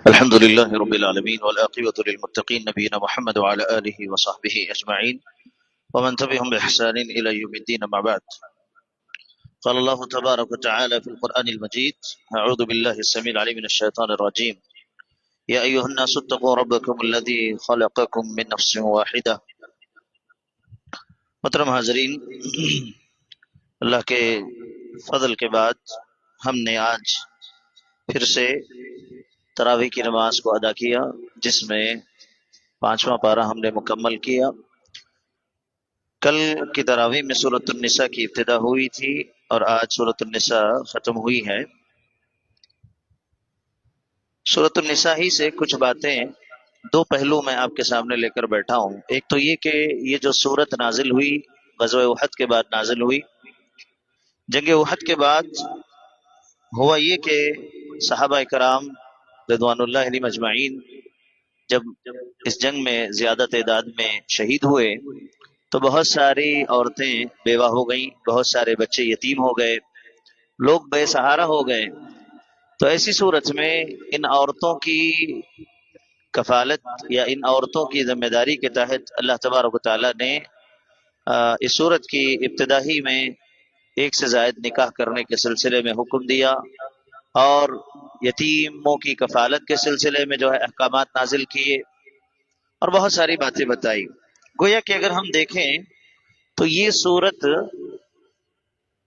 الحمد لله رب العالمين والعاقبة للمتقين نبينا محمد وعلى آله وصحبه أجمعين ومن تبعهم بإحسان إلى يوم الدين ما بعد. قال الله تبارك وتعالى في القرآن المجيد: أعوذ بالله السميع العليم من الشيطان الرجيم. يا أيها الناس اتقوا ربكم الذي خلقكم من نفس واحدة. محترم حاضرین، اللہ کے فضل کے بعد ہم نے آج پھر سے تراویح کی نماز کو ادا کیا، جس میں 5واں پارہ ہم نے مکمل کیا۔ کل کی تراویح میں سورۃ النساء کی ابتدا ہوئی تھی اور آج سورۃ النساء ختم ہوئی ہے۔ سورۃ النساء ہی سے کچھ باتیں، دو پہلو میں آپ کے سامنے لے کر بیٹھا ہوں۔ ایک تو یہ کہ یہ جو سورت نازل ہوئی غزوہ احد کے بعد نازل ہوئی۔ جنگ احد کے بعد ہوا یہ کہ صحابہ کرام رضوان اللہ علیہم اجمعین جب اس جنگ میں زیادہ تعداد میں شہید ہوئے تو بہت ساری عورتیں بیوہ ہو گئیں، بہت سارے بچے یتیم ہو گئے، لوگ بے سہارا ہو گئے۔ تو ایسی صورت میں ان عورتوں کی کفالت یا ان عورتوں کی ذمہ داری کے تحت اللہ تبارک و تعالیٰ نے اس صورت کی ابتدا ہی میں ایک سے زائد نکاح کرنے کے سلسلے میں حکم دیا اور یتیموں کی کفالت کے سلسلے میں جو ہے احکامات نازل کیے اور بہت ساری باتیں بتائی۔ گویا کہ اگر ہم دیکھیں تو یہ صورت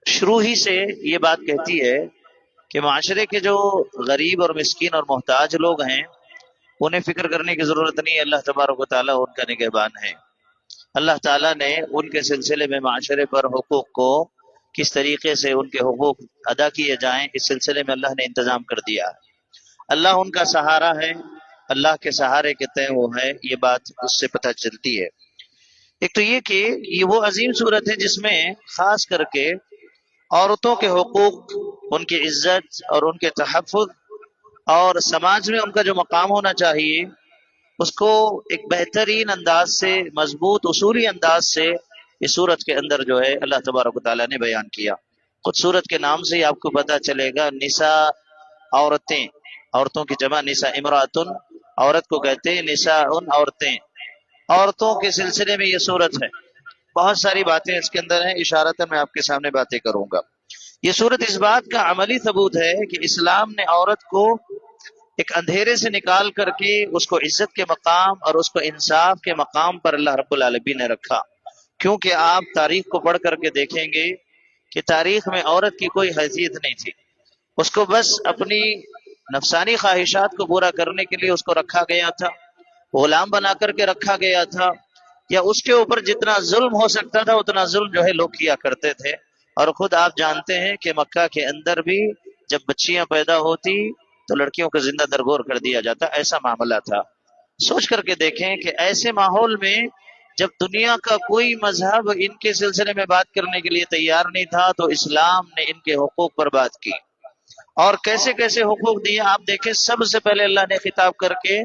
شروع ہی سے یہ بات کہتی ہے کہ معاشرے کے جو غریب اور مسکین اور محتاج لوگ ہیں انہیں فکر کرنے کی ضرورت نہیں ہے، اللہ تبارک و تعالیٰ ان کا نگہبان ہے۔ اللہ تعالیٰ نے ان کے سلسلے میں معاشرے پر حقوق کو کس طریقے سے ان کے حقوق ادا کیے جائیں اس سلسلے میں اللہ نے انتظام کر دیا ہے۔ اللہ ان کا سہارا ہے، اللہ کے سہارے کے تئیں وہ ہے، یہ بات اس سے پتہ چلتی ہے۔ ایک تو یہ کہ یہ وہ عظیم صورت ہے جس میں خاص کر کے عورتوں کے حقوق، ان کی عزت اور ان کے تحفظ اور سماج میں ان کا جو مقام ہونا چاہیے اس کو ایک بہترین انداز سے، مضبوط اصولی انداز سے اس صورت کے اندر جو ہے اللہ تبارک و تعالیٰ نے بیان کیا۔ خود صورت کے نام سے ہی آپ کو پتہ چلے گا، نساء عورتیں، عورتوں کی جمع نساء، امراتن عورت کو کہتے ہیں، نساء عورتیں، عورتوں کے سلسلے میں یہ صورت ہے۔ بہت ساری باتیں اس کے اندر ہیں، اشارتاً میں آپ کے سامنے باتیں کروں گا۔ یہ صورت اس بات کا عملی ثبوت ہے کہ اسلام نے عورت کو ایک اندھیرے سے نکال کر کے اس کو عزت کے مقام اور اس کو انصاف کے مقام پر اللہ رب العالمین نے رکھا۔ کیونکہ آپ تاریخ کو پڑھ کر کے دیکھیں گے کہ تاریخ میں عورت کی کوئی حیثیت نہیں تھی، اس کو بس اپنی نفسانی خواہشات کو پورا کرنے کے لیے اس کو رکھا گیا تھا، غلام بنا کر کے رکھا گیا تھا، یا اس کے اوپر جتنا ظلم ہو سکتا تھا اتنا ظلم جو ہے لوگ کیا کرتے تھے۔ اور خود آپ جانتے ہیں کہ مکہ کے اندر بھی جب بچیاں پیدا ہوتی تو لڑکیوں کو زندہ درگور کر دیا جاتا، ایسا معاملہ تھا۔ سوچ کر کے دیکھیں کہ ایسے ماحول میں جب دنیا کا کوئی مذہب ان کے سلسلے میں بات کرنے کے لیے تیار نہیں تھا تو اسلام نے ان کے حقوق پر بات کی، اور کیسے کیسے حقوق دیے آپ دیکھیں۔ سب سے پہلے اللہ نے خطاب کر کے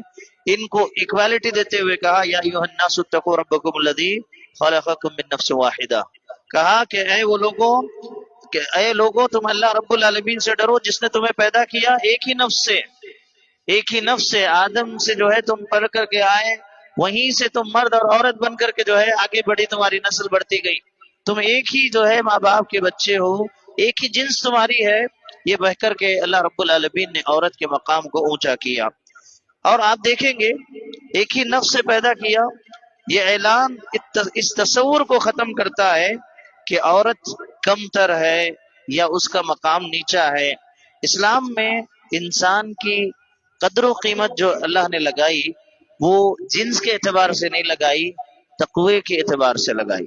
ان کو ایکوالٹی دیتے ہوئے کہا، یا ایھا الناس اتقوا ربکم الذی خلقکم من نفس واحدہ، کہا کہ اے لوگوں تم اللہ رب العالمین سے ڈرو جس نے تمہیں پیدا کیا ایک ہی نفس سے آدم سے جو ہے تم پڑھ کر کے آئے، وہیں سے تم مرد اور عورت بن کر کے جو ہے آگے بڑھی، تمہاری نسل بڑھتی گئی، تم ایک ہی جو ہے ماں باپ کے بچے ہو، ایک ہی جنس تمہاری ہے۔ یہ بہ کر کے اللہ رب العالمین نے عورت کے مقام کو اونچا کیا۔ اور آپ دیکھیں گے ایک ہی نفس سے پیدا کیا، یہ اعلان اس تصور کو ختم کرتا ہے کہ عورت کم تر ہے یا اس کا مقام نیچا ہے۔ اسلام میں انسان کی قدر و قیمت جو اللہ نے لگائی وہ جنس کے اعتبار سے نہیں لگائی، تقوی کے اعتبار سے لگائی،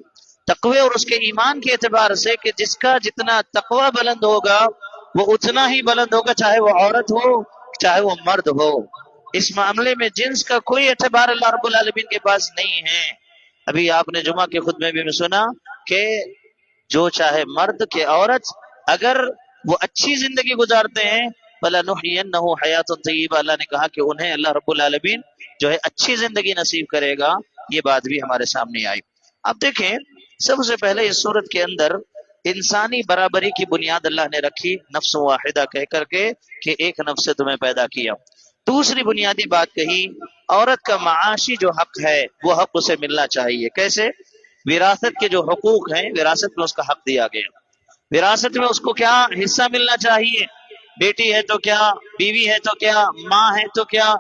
تقوی اور اس کے ایمان کے اعتبار سے کہ جس کا جتنا تقوی بلند ہوگا وہ اتنا ہی بلند ہوگا، چاہے وہ عورت ہو چاہے وہ مرد ہو۔ اس معاملے میں جنس کا کوئی اعتبار اللہ رب العالمین کے پاس نہیں ہے۔ ابھی آپ نے جمعہ کے خطبے میں بھی سنا کہ جو چاہے مرد کہ عورت اگر وہ اچھی زندگی گزارتے ہیں فَلَنُحْيِيَنَّهُ حَيَاةً طَيِّبَةً، اللہ نے کہا کہ انہیں اللہ رب العالمین جو ہے اچھی زندگی نصیب کرے گا۔ یہ بات بھی ہمارے سامنے آئی۔ اب دیکھیں سب سے پہلے اس صورت کے اندر انسانی برابری کی بنیاد اللہ نے رکھی نفس واحدہ کہہ کر کے کہ ایک نفس سے تمہیں پیدا کیا۔ دوسری بنیادی بات کہی، عورت کا معاشی جو حق ہے وہ حق اسے ملنا چاہیے۔ کیسے؟ وراثت کے جو حقوق ہیں، وراثت میں اس کا حق دیا گیا۔ وراثت میں اس کو کیا حصہ ملنا چاہیے؟ بیٹی ہے تو کیا، بیوی ہے تو کیا، ماں ہے تو کیا،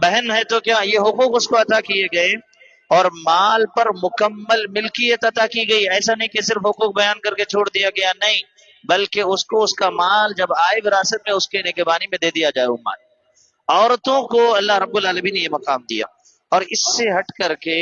بہن ہے تو کیا، یہ حقوق اس کو عطا کیے گئے۔ اور مال پر مکمل ملکیت عطا کی گئی۔ ایسا نہیں کہ صرف حقوق بیان کر کے چھوڑ دیا گیا، نہیں، بلکہ اس کو اس کا مال جب آئے وراثت میں اس کے نگہبانی میں دے دیا جائے وہ مال۔ عورتوں کو اللہ رب العالمین نے یہ مقام دیا، اور اس سے ہٹ کر کے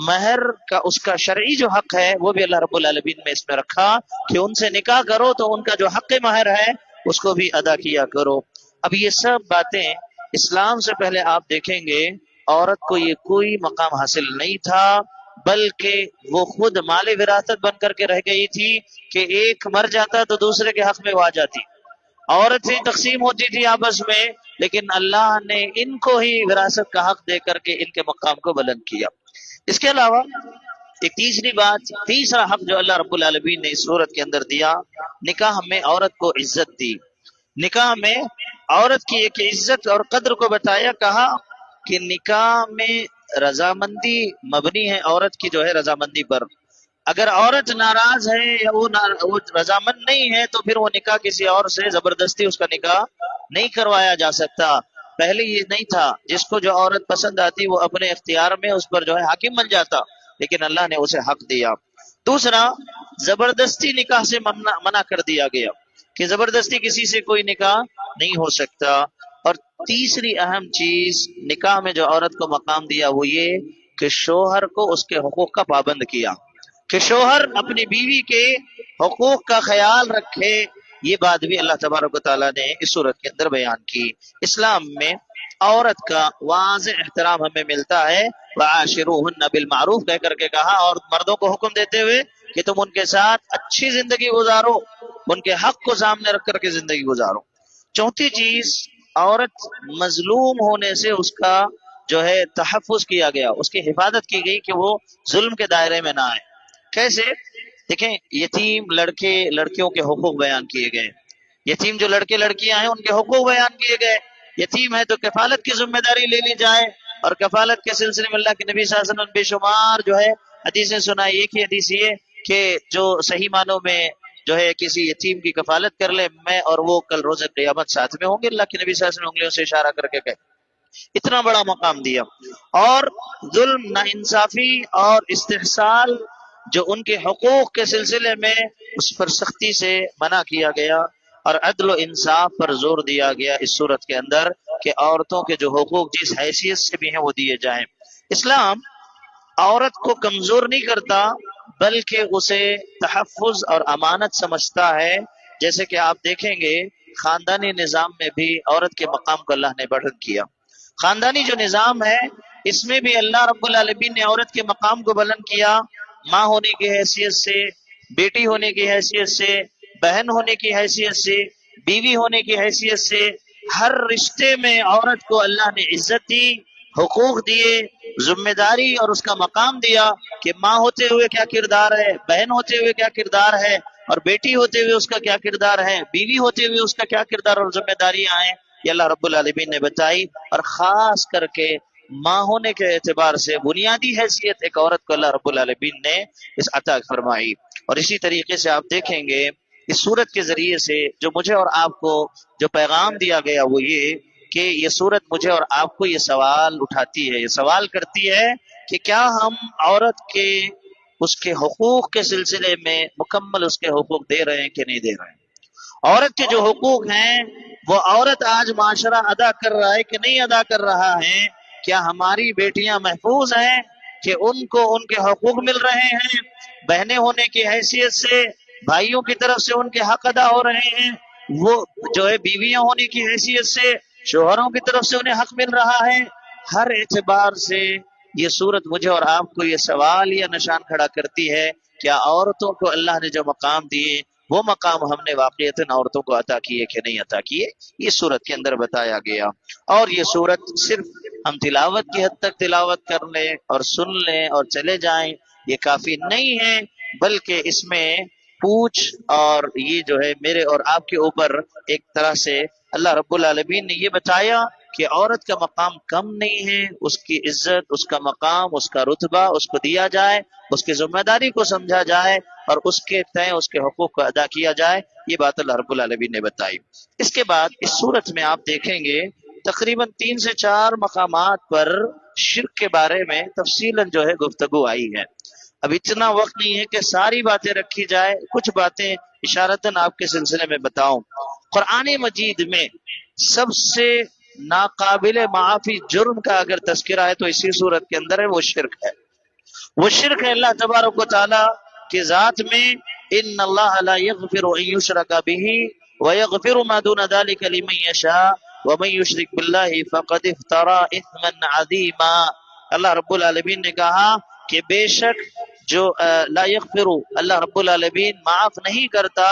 مہر کا اس کا شرعی جو حق ہے وہ بھی اللہ رب العالمین نے اس میں رکھا کہ ان سے نکاح کرو تو ان کا جو حق مہر ہے اس کو بھی ادا کیا کرو۔ اب یہ سب باتیں اسلام سے پہلے آپ دیکھیں گے عورت کو یہ کوئی مقام حاصل نہیں تھا، بلکہ وہ خود مال وراثت بن کر کے رہ گئی تھی کہ ایک مر جاتا تو دوسرے کے حق میں وہ آ جاتی، عورت ہی تقسیم ہوتی تھی آپس میں، لیکن اللہ نے ان کو ہی وراثت کا حق دے کر کے ان کے مقام کو بلند کیا۔ اس کے علاوہ ایک تیسری بات، تیسرا حق جو اللہ رب العالمین نے اس صورت کے اندر دیا، نکاح میں عورت کو عزت دی۔ نکاح میں عورت کی ایک عزت اور قدر کو بتایا، کہا کہ نکاح میں رضامندی مبنی ہے عورت کی جو ہے رضامندی پر۔ اگر عورت ناراض ہے یا وہ رضامند نہیں ہے تو پھر وہ نکاح کسی اور سے زبردستی اس کا نکاح نہیں کروایا جا سکتا۔ پہلے یہ نہیں تھا، جس کو جو عورت پسند آتی وہ اپنے اختیار میں اس پر جو ہے حاکم بن جاتا، لیکن اللہ نے اسے حق دیا۔ دوسرا، زبردستی نکاح سے منع کر دیا گیا کہ زبردستی کسی سے کوئی نکاح نہیں ہو سکتا۔ اور تیسری اہم چیز نکاح میں جو عورت کو مقام دیا وہ یہ کہ شوہر کو اس کے حقوق کا پابند کیا، کہ شوہر اپنی بیوی کے حقوق کا خیال رکھے۔ یہ بات بھی اللہ تبارک و تعالیٰ نے اس صورت کے اندر بیان کی۔ اسلام میں عورت کا واضح احترام ہمیں ملتا ہے، وَعَاشِرُوهُنَّ بِالْمَعْرُوفِ کہہ کر کے کہا، اور مردوں کو حکم دیتے ہوئے کہ تم ان کے ساتھ اچھی زندگی گزارو، ان کے حق کو سامنے رکھ کر کے زندگی گزارو۔ چوتھی چیز، عورت مظلوم ہونے سے اس کا جو ہے تحفظ کیا گیا، اس کی حفاظت کی گئی کہ وہ ظلم کے دائرے میں نہ آئے۔ کیسے؟ دیکھیں، یتیم لڑکے لڑکیوں کے حقوق بیان کیے گئے، یتیم جو لڑکے لڑکیاں ہیں ان کے حقوق بیان کیے گئے۔ یتیم ہے تو کفالت کی ذمہ داری لے لی جائے، اور کفالت کے سلسلے میں اللہ کے نبی صلی اللہ علیہ وسلم بے شمار جو ہے حدیثیں سنائی۔ ایک ہی حدیث یہ کہ جو صحیح معنوں میں جو ہے کسی یتیم کی کفالت کر لے، میں اور وہ کل روز قیامت ساتھ میں ہوں گے، اللہ کے نبی صلی اللہ علیہ وسلم انگلیوں سے اشارہ کر کے کہے۔ اتنا بڑا مقام دیا۔ اور ظلم، ناانصافی اور استحصال جو ان کے حقوق کے سلسلے میں اس پر سختی سے منع کیا گیا، اور عدل و انصاف پر زور دیا گیا اس صورت کے اندر کہ عورتوں کے جو حقوق جس حیثیت سے بھی ہیں وہ دیے جائیں۔ اسلام عورت کو کمزور نہیں کرتا بلکہ اسے تحفظ اور امانت سمجھتا ہے۔ جیسے کہ آپ دیکھیں گے خاندانی نظام میں بھی عورت کے مقام کو اللہ نے بلند کیا۔ خاندانی جو نظام ہے اس میں بھی اللہ رب العالمین نے عورت کے مقام کو بلند کیا، ماں ہونے کی حیثیت سے، بیٹی ہونے کی حیثیت سے، بہن ہونے کی حیثیت سے، بیوی ہونے کی حیثیت سے، ہر رشتے میں عورت کو اللہ نے عزت دی، حقوق دیے، ذمہ داری اور اس کا مقام دیا کہ ماں ہوتے ہوئے کیا کردار ہے، بہن ہوتے ہوئے کیا کردار ہے، اور بیٹی ہوتے ہوئے اس کا کیا کردار ہے، بیوی ہوتے ہوئے اس کا کیا کردار اور ذمہ داریاں ہیں، یہ اللہ رب العالمین نے بتائی۔ اور خاص کر کے ماں ہونے کے اعتبار سے بنیادی حیثیت ایک عورت کو اللہ رب العالمین نے اس عطا فرمائی۔ اور اسی طریقے سے آپ دیکھیں گے اس صورت کے ذریعے سے جو مجھے اور آپ کو جو پیغام دیا گیا وہ یہ کہ یہ صورت مجھے اور آپ کو یہ سوال اٹھاتی ہے، یہ سوال کرتی ہے کہ کیا ہم عورت کے اس کے حقوق کے سلسلے میں مکمل اس کے حقوق دے رہے ہیں کہ نہیں دے رہے ہیں۔ عورت کے جو حقوق ہیں وہ عورت آج معاشرہ ادا کر رہا ہے کہ نہیں ادا کر رہا ہے؟ کیا ہماری بیٹیاں محفوظ ہیں کہ ان کو ان کے حقوق مل رہے ہیں؟ بہنیں ہونے کی حیثیت سے بھائیوں کی طرف سے ان کے حق ادا ہو رہے ہیں؟ وہ جو ہے بیویاں ہونے کی حیثیت سے شوہروں کی طرف سے انہیں حق مل رہا ہے؟ ہر اعتبار سے یہ صورت مجھے اور آپ کو یہ سوال یا نشان کھڑا کرتی ہے، کیا عورتوں کو اللہ نے جو مقام دیے وہ مقام ہم نے واقعتاً عورتوں کو عطا کیے کہ نہیں عطا کیے؟ یہ صورت کے اندر بتایا گیا۔ اور یہ صورت صرف ہم تلاوت کی حد تک تلاوت کر لیں اور سن لیں اور چلے جائیں یہ کافی نہیں ہے، بلکہ اس میں پوچھ اور یہ جو ہے میرے اور آپ کے اوپر ایک طرح سے اللہ رب العالمین نے یہ بتایا کہ عورت کا مقام کم نہیں ہے، اس کی عزت، اس کا مقام، اس کا رتبہ اس کو دیا جائے، اس کی ذمہ داری کو سمجھا جائے اور اس کے تئیں اس کے حقوق کو ادا کیا جائے. یہ بات اللہ رب العالمین نے بتائی. اس کے بعد اس صورت میں آپ دیکھیں گے تقریباً 3 سے 4 مقامات پر شرک کے بارے میں تفصیلاً جو ہے گفتگو آئی ہے. اب اتنا وقت نہیں ہے کہ ساری باتیں رکھی جائے، کچھ باتیں اشارتاً آپ کے سلسلے میں بتاؤں. قرآن مجید میں سب سے ناقابل معافی جرم کا اگر تذکرہ ہے تو اسی صورت کے اندر ہے، وہ شرک ہے. وہ شرک ہے اللہ تبارک و تعالی کی ذات میں. ان اللہ لا یغفر ان یشرک به ویغفر ما دون ذلك لمن یشاء ومن یشرک باللہ فقد افترى اثما عظیما. اللہ رب العالمین نے کہا کہ بے شک جو لا یغفر، اللہ رب العالمین معاف نہیں کرتا،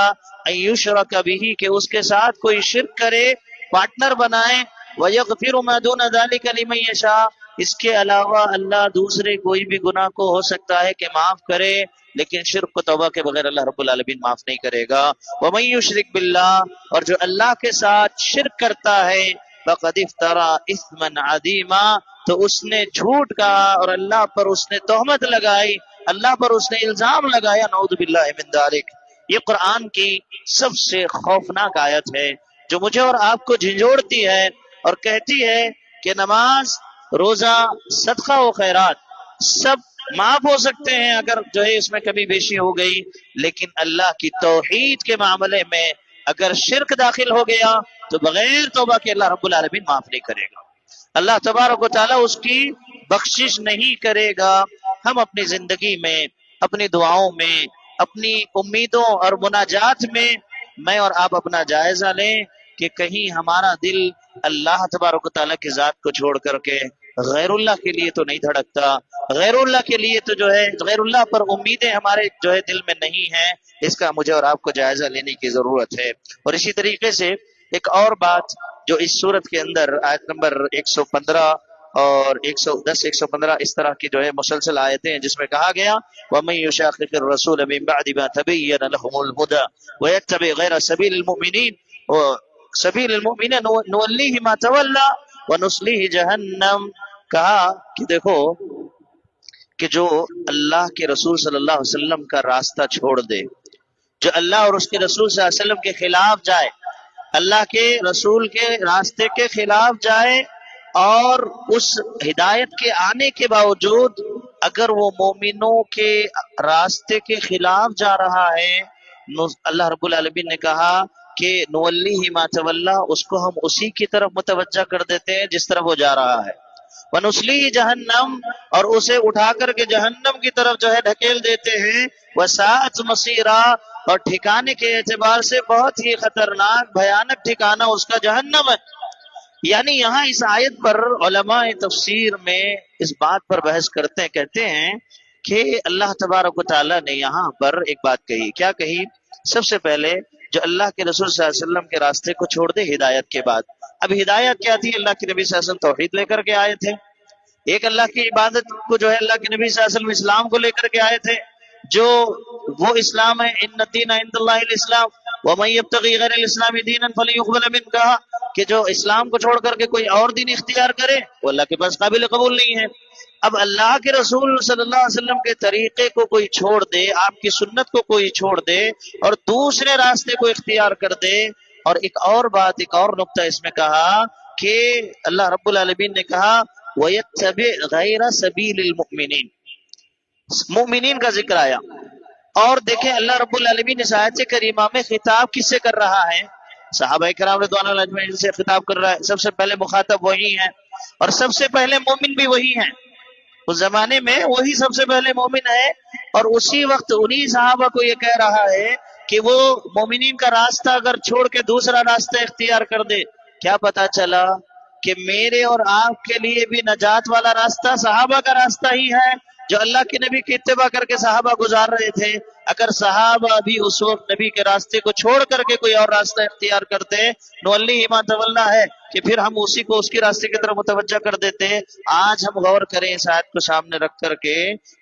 ان یشرک به کہ اس کے ساتھ کوئی شرک کرے، پارٹنر بنائے، ویغفر ما دون ذلك لمن یشاء اس کے علاوہ اللہ دوسرے کوئی بھی گناہ کو ہو سکتا ہے کہ معاف کرے، لیکن شرک کو توبہ کے بغیر اللہ رب العالمین معاف نہیں کرے گا. وَمَن يُشْرِكْ بِاللَّهِ اور جو اللہ کے ساتھ شرک کرتا ہے فَقَدِ افْتَرَى إِثْمًا عَظِيمًا تو اس نے جھوٹ کہا اور اللہ پر اس نے تہمت لگائی، اللہ پر اس نے الزام لگایا. نعوذ باللہ من ذالک. یہ قرآن کی سب سے خوفناک آیت ہے جو مجھے اور آپ کو جھنجھوڑتی ہے اور کہتی ہے کہ نماز، روزہ، صدقہ و خیرات سب معاف ہو سکتے ہیں اگر جو ہے اس میں کمی بیشی ہو گئی، لیکن اللہ کی توحید کے معاملے میں اگر شرک داخل ہو گیا تو بغیر توبہ کے اللہ رب العالمین معاف نہیں کرے گا. اللہ تبارک و تعالیٰ اس کی بخشش نہیں کرے گا. ہم اپنی زندگی میں، اپنی دعاؤں میں، اپنی امیدوں اور مناجات میں اور آپ اپنا جائزہ لیں کہ کہیں ہمارا دل اللہ تبارک و تعالیٰ کی ذات کو چھوڑ کر کے غیر اللہ کے لیے تو نہیں دھڑکتا، غیر اللہ کے لیے تو جو ہے غیر اللہ پر امیدیں ہمارے جو ہے دل میں نہیں ہیں. اس کا مجھے اور آپ کو جائزہ لینے کی ضرورت ہے. اور اسی طریقے سے ایک اور بات جو اس صورت کے اندر آیت نمبر 115 اور 110 115 اس طرح کی جو ہے مسلسل آیتیں ہیں جس میں کہا گیا وَمَن يُشَاقِقِ الرَّسُولَ مِن بَعْدِ مَا تَبَيَّنَ لَهُمُ الْهُدَى وَيَتَّبِعْ غَيْرَ سَبِيلِ الْمُؤْمِنِينَ نُوَلِّهِ مَا تَوَلَّى وَنُصْلِهِ جَهَنَّمَ. کہا کہ دیکھو کہ جو اللہ کے رسول صلی اللہ علیہ وسلم کا راستہ چھوڑ دے، جو اللہ اور اس کے رسول صلی اللہ علیہ وسلم کے خلاف جائے، اللہ کے رسول کے راستے کے خلاف جائے اور اس ہدایت کے آنے کے باوجود اگر وہ مومنوں کے راستے کے خلاف جا رہا ہے، اللہ رب العالمین نے کہا کہ نولیہ ما تولی اس کو ہم اسی کی طرف متوجہ کر دیتے ہیں جس طرف وہ جا رہا ہے. وَنُصْلِهِ جَهَنَّمَ اور اسے اٹھا کر کے جہنم کی طرف جو ہے ڈھکیل دیتے ہیں. وَسَاءَتْ مَصِيرًا اور ٹھکانے کے اعتبار سے بہت ہی خطرناک بھیانک ٹھکانہ اس کا جہنم ہے. یعنی یہاں اس آیت پر علماء تفسیر میں اس بات پر بحث کرتے ہیں، کہتے ہیں کہ اللہ تبارک و تعالیٰ نے یہاں پر ایک بات کہی. کیا کہی؟ سب سے پہلے جو اللہ کے رسول صلی اللہ علیہ وسلم کے راستے کو چھوڑ دے ہدایت کے بعد. اب ہدایت کیا تھی؟ اللہ کے نبی صلی اللہ علیہ وسلم توحید لے کر کے آئے تھے. ایک اللہ کی عبادت کو جو ہے اللہ کے نبی صلی اللہ علیہ وسلم اسلام کو لے کر کے آئے تھے، جو وہ اسلام ہے ان الدین عند اللہ الاسلام ومن یبتغی غیر الاسلام دینا فلن یقبل منہ. کہا کہ جو اسلام کو چھوڑ کر کے کوئی اور دین اختیار کرے وہ اللہ کے پاس قابل قبول نہیں ہے. اب اللہ کے رسول صلی اللہ علیہ وسلم کے طریقے کو کوئی چھوڑ دے، آپ کی سنت کو کوئی چھوڑ دے اور دوسرے راستے کو اختیار کر دے. اور ایک اور بات، ایک اور نقطہ اس میں کہا کہ اللہ رب العالمین نے کہا وَيَتَّبِعْ غَيْرَ سَبِيلِ الْمُؤْمِنِينَ، مؤمنین کا ذکر آیا. اور دیکھیں اللہ رب العالمین اس آیت کریمہ میں خطاب کس سے کر رہا ہے؟ صحابہ کرام رضوان اللہ اجمعین سے خطاب کر رہا ہے. سب سے پہلے مخاطب وہی ہیں اور سب سے پہلے مومن بھی وہی ہیں. اس زمانے میں وہی سب سے پہلے مومن ہے اور اسی وقت انہی صحابہ کو یہ کہہ رہا ہے کہ وہ مومنین کا راستہ اگر چھوڑ کے دوسرا راستہ اختیار کر دے. کیا پتا چلا کہ میرے اور آپ کے لیے بھی نجات والا راستہ صحابہ کا راستہ ہی ہے جو اللہ کے نبی کی اتباع کر کے صحابہ گزار رہے تھے، اگر صحابہ بھی اس وقت نبی کے راستے کو چھوڑ کر کے کوئی اور راستہ اختیار کرتے، نولی ما تولنا ہے کہ پھر ہم اسی کو اس کی راستے کی طرف متوجہ کر دیتے۔ آج ہم غور کریں اس آیت کو سامنے رکھ کر کے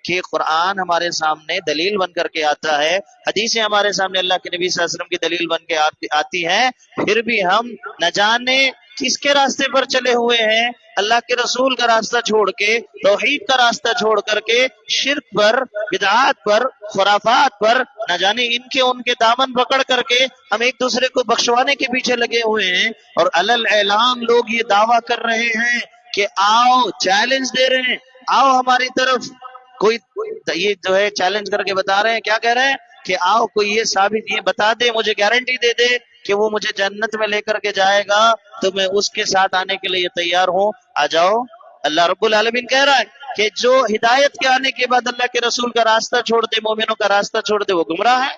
کہ قرآن ہمارے سامنے دلیل بن کر کے آتا ہے، حدیثیں ہمارے سامنے اللہ کے نبی صلی اللہ علیہ وسلم کی دلیل بن کے آتی ہیں، پھر بھی ہم نہ جانے کس کے راستے پر چلے ہوئے ہیں، اللہ کے رسول کا راستہ چھوڑ کے، توحید کا راستہ چھوڑ کر کے، شرک پر، بدعات پر، خرافات پر، نہ جانے ان کے دامن پکڑ کر کے ہم ایک دوسرے کو بخشوانے کے پیچھے لگے ہوئے ہیں، اور علل اعلان لوگ یہ دعویٰ کر رہے ہیں کہ آؤ، چیلنج دے رہے ہیں، آؤ ہماری طرف، کوئی یہ جو ہے چیلنج کر کے بتا رہے ہیں، کیا کہہ رہے ہیں کہ آؤ کوئی یہ ثابت، یہ بتا دے، مجھے گارنٹی دے دے کہ وہ مجھے جنت میں لے کر کے جائے گا تو میں اس کے ساتھ آنے کے لیے تیار ہوں، آ جاؤ۔ اللہ رب العالمین کہہ رہا ہے کہ جو ہدایت کے آنے کے بعد اللہ کے رسول کا راستہ چھوڑ دے، مومنوں کا راستہ چھوڑ دے، وہ گمراہ ہے،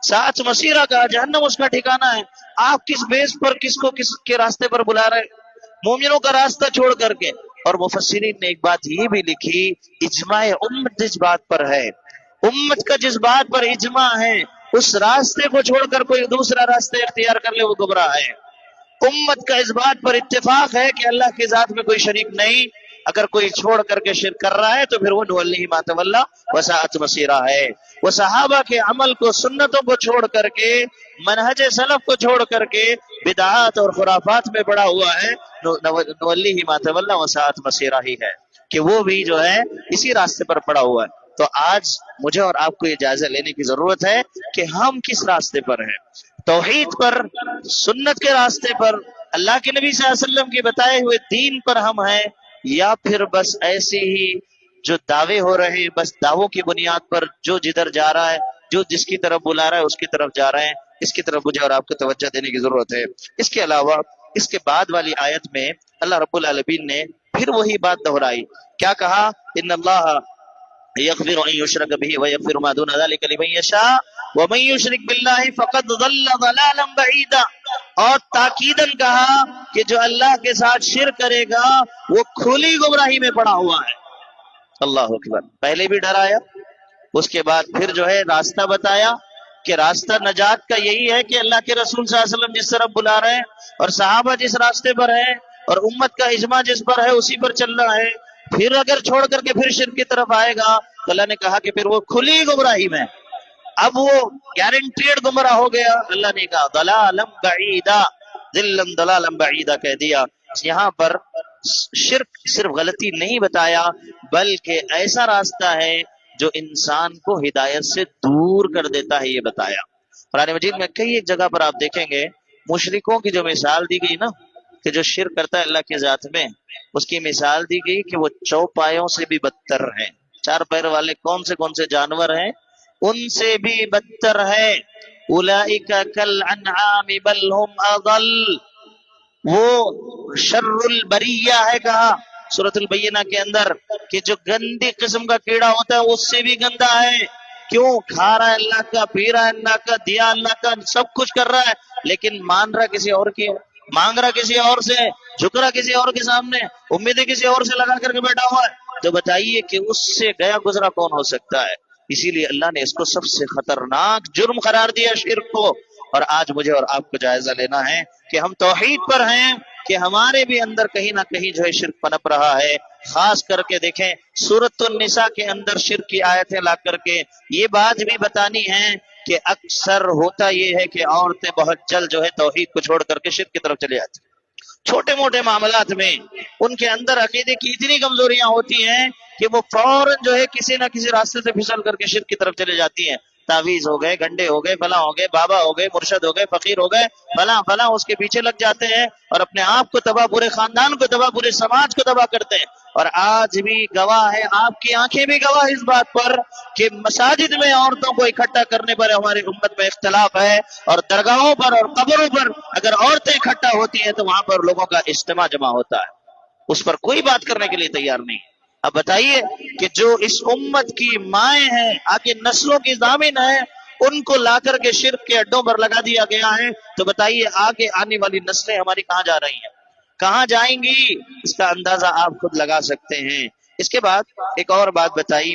ساتھ مسیرہ کا، جہنم اس کا ٹھکانہ ہے۔ آپ کس بیس پر کس کے راستے پر بلا رہے؟ مومنوں کا راستہ چھوڑ کر کے۔ اور مفسرین نے ایک بات یہ بھی لکھی، اجماع امت جس بات پر ہے، امت کا جس بات پر اجماع ہے، اس راستے کو چھوڑ کر کوئی دوسرا راستہ اختیار کر لے، وہ گمراہ ہے۔ امت کا اس بات پر اتفاق ہے کہ اللہ کی ذات میں کوئی شریک نہیں، اگر کوئی چھوڑ کر کے شرک کر رہا ہے تو پھر وہ نولی ما تولی وساءت مصیرہ ہے۔ وہ صحابہ کے عمل کو، سنتوں کو چھوڑ کر کے، منہج سلف کو چھوڑ کر کے بدعات اور خرافات میں پڑا ہوا ہے، نولی ما تولی وساءت مصیرہ ہی ہے کہ وہ بھی جو ہے اسی راستے پر پڑا ہوا ہے۔ تو آج مجھے اور آپ کو یہ جائزہ لینے کی ضرورت ہے کہ ہم کس راستے پر ہیں، توحید پر، سنت کے راستے پر، اللہ کے نبی صلی اللہ علیہ وسلم کے بتائے ہوئے دین پر ہم ہیں، یا پھر بس ایسے ہی جو دعوے ہو رہے ہیں، بس دعووں کی بنیاد پر جو جدھر جا رہا ہے، جو جس کی طرف بلا رہا ہے اس کی طرف جا رہے ہیں۔ اس کی طرف مجھے اور آپ کو توجہ دینے کی ضرورت ہے۔ اس کے علاوہ اس کے بعد والی آیت میں اللہ رب العالمین نے پھر وہی بات دہرائی، کیا کہا؟ ان اللہ یغفر ان یشرک بہ ویغفر ما دون ذلک لمن یشاء ومن یشرک باللہ فقد ضل ضلالا بعیدا، اور تاکیداً کہا کہ جو اللہ کے ساتھ شرک کرے گا وہ کھلی گمراہی میں پڑا ہوا ہے۔ اللہ اکبر۔ پہلے بھی ڈرایا، اس کے بعد پھر جو ہے راستہ بتایا کہ راستہ نجات کا یہی ہے کہ اللہ کے رسول صلی اللہ علیہ وسلم جس طرف بلا رہے ہیں اور صحابہ جس راستے پر ہیں اور امت کا اجماع جس پر ہے اسی پر چلنا ہے۔ پھر اگر چھوڑ کر کے پھر شرک کی طرف آئے گا تو اللہ نے کہا کہ پھر وہ کھلی گمراہی میں، اب وہ گارنٹیڈ گمراہ ہو گیا۔ اللہ نے کہا ضلالا بعیدا، ذلا ضلالا بعیدا کہہ دیا۔ یہاں پر شرک صرف غلطی نہیں بتایا، بلکہ ایسا راستہ ہے جو انسان کو ہدایت سے دور کر دیتا ہے، یہ بتایا۔ قرآن مجید میں کئی ایک جگہ پر آپ دیکھیں گے مشرکوں کی جو مثال دی گئی نا، کہ جو شرک کرتا ہے اللہ کی ذات میں، اس کی مثال دی گئی کہ وہ چوپایوں سے بھی بدتر ہیں۔ چار پیر والے کون سے جانور ہیں؟ ان سے بھی بدتر ہے۔ اولئک کالانعام بل ہم اضل، وہ شر البریہ ہے، کہا سورۃ البینہ کے اندر کہ جو گندی قسم کا کیڑا ہوتا ہے اس سے بھی گندا ہے۔ کیوں؟ کھا رہا ہے اللہ کا، پی رہا ہے اللہ کا، دیا اللہ کا، سب کچھ کر رہا ہے، لیکن مان رہا کسی اور کی، مانگ رہا کسی اور سے، جھک رہا کسی اور کے سامنے، امیدیں کسی اور سے لگا کر کے بیٹھا ہوا ہے۔ تو بتائیے کہ اس سے گیا گزرا کون ہو سکتا ہے؟ اسی لیے اللہ نے اس کو سب سے خطرناک جرم قرار دیا، شرک کو۔ اور آج مجھے اور آپ کو جائزہ لینا ہے کہ ہم توحید پر ہیں کہ ہمارے بھی اندر کہیں نہ کہیں جو ہے شرک پنپ رہا ہے۔ خاص کر کے دیکھیں سورۃ النساء کے اندر شرک کی آیتیں لا کر کے یہ بات بھی بتانی ہے کہ اکثر ہوتا یہ ہے کہ عورتیں بہت جلد جو ہے توحید کو چھوڑ کر کے شرک کی طرف چلے جاتی ہیں۔ چھوٹے موٹے معاملات میں ان کے اندر عقیدے کی اتنی کمزوریاں ہوتی ہیں کہ وہ فوراً جو ہے کسی نہ کسی راستے سے پھسل کر کے شرک کی طرف چلے جاتی ہیں۔ تعویذ ہو گئے، گنڈے ہو گئے، فلاں ہو گئے، بابا ہو گئے، مرشد ہو گئے، فقیر ہو گئے، فلاں اس کے پیچھے لگ جاتے ہیں اور اپنے آپ کو تباہ، پورے خاندان کو تباہ، پورے سماج کو تباہ کرتے ہیں۔ اور آج بھی گواہ ہے، آپ کی آنکھیں بھی گواہ اس بات پر کہ مساجد میں عورتوں کو اکٹھا کرنے پر ہماری امت میں اختلاف ہے، اور درگاہوں پر اور قبروں پر اگر عورتیں اکٹھا ہوتی ہیں تو وہاں پر لوگوں کا اجتماع جمع ہوتا ہے، اس پر کوئی بات کرنے کے لیے تیار نہیں۔ اب بتائیے کہ جو اس امت کی مائیں ہیں، آگے نسلوں کی ضامن ہیں، ان کو لا کر کے شرک کے اڈوں پر لگا دیا گیا ہے، تو بتائیے آگے آنے والی نسلیں ہماری کہاں جا رہی ہیں، کہاں جائیں گی؟ اس کا اندازہ آپ خود لگا سکتے ہیں۔ اس کے بعد ایک اور بات بتائی